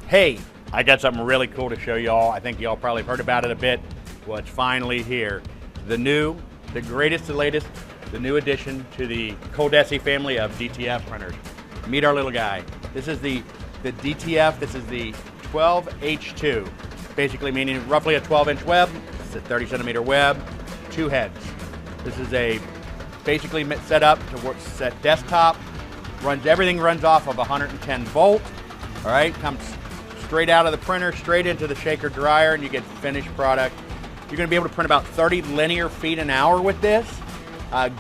Hey, I got something really cool to show y'all. I think y'all probably heard about it a bit. Well, it's finally here. The greatest, the latest, the new addition to the ColDesi family of DTF printers. Meet our little guy. This is the DTF, this is the 12H2. Basically meaning roughly a 12-inch web. It's a 30-centimeter web, 2 heads. This is a basically set up to work set desktop. Everything runs off of 110 volt. All right, comes straight out of the printer, straight into the shaker dryer, and you get finished product. You're going to be able to print about 30 linear feet an hour with this.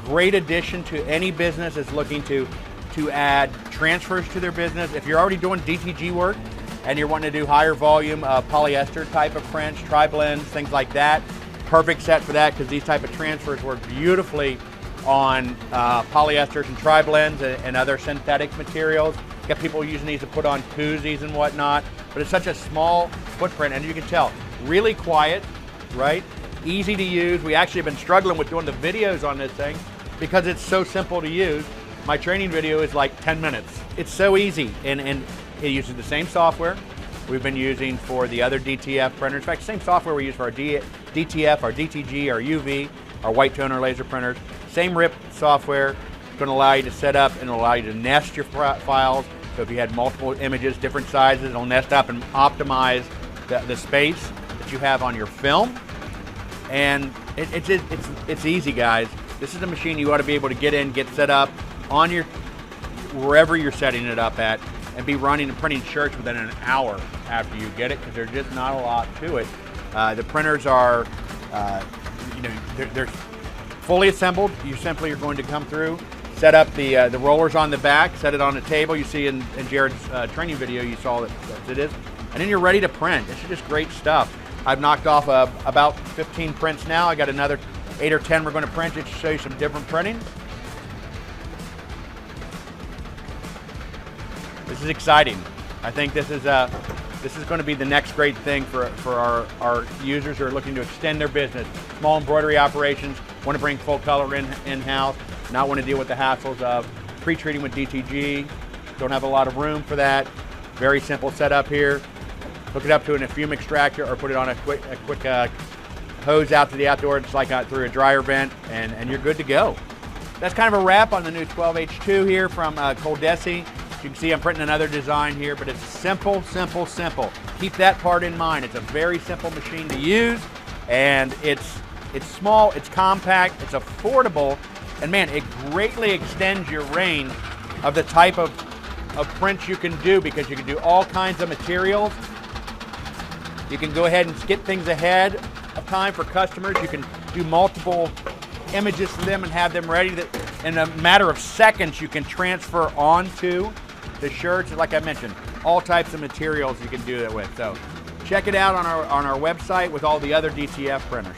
Great addition to any business that's looking to add transfers to their business. If you're already doing DTG work and you're wanting to do higher volume polyester type of prints, tri-blends, things like that, perfect set for that because these type of transfers work beautifully on polyesters and tri-blends and other synthetic materials. Got people using these to put on koozies and whatnot, but it's such a small footprint, and you can tell, really quiet, right? Easy to use. We actually have been struggling with doing the videos on this thing because it's so simple to use. My training video is like 10 minutes. It's so easy, and it uses the same software we've been using for the other DTF printers. In fact, same software we use for our DTF, our DTG, our UV, our white toner laser printers. Same RIP software. It's going to allow you to set up and it'll allow you to nest your files. So if you had multiple images, different sizes, it'll nest up and optimize the space that you have on your film. And it's easy, guys. This is a machine you ought to be able to get in, get set up on your, wherever you're setting it up at, and be running and printing shirts within an hour after you get it, because there's just not a lot to it. The printers are, they're fully assembled. You simply are going to come through, set up the rollers on the back, set it on the table. You see in Jared's training video, you saw that it is. And then you're ready to print. This is just great stuff. I've knocked off about 15 prints now. I got another 8 or 10 we're going to print just to show you some different printing. This is exciting. I think this is going to be the next great thing for our users who are looking to extend their business. Small embroidery operations, want to bring full color in-house, not want to deal with the hassles of pre-treating with DTG, don't have a lot of room for that. Very simple setup here. Hook it up to a fume extractor or put it on a quick hose out to the outdoor, just like through a dryer vent, and you're good to go. That's kind of a wrap on the new 12H2 here from ColDesi. You can see I'm printing another design here, but it's simple, simple, simple. Keep that part in mind. It's a very simple machine to use, and it's small, it's compact, it's affordable, and man, it greatly extends your range of the type of prints you can do, because you can do all kinds of materials. You can go ahead and get things ahead of time for customers. You can do multiple images to them and have them ready that in a matter of seconds you can transfer onto the shirts. Like I mentioned, all types of materials you can do that with. So check it out on our website with all the other DTF printers.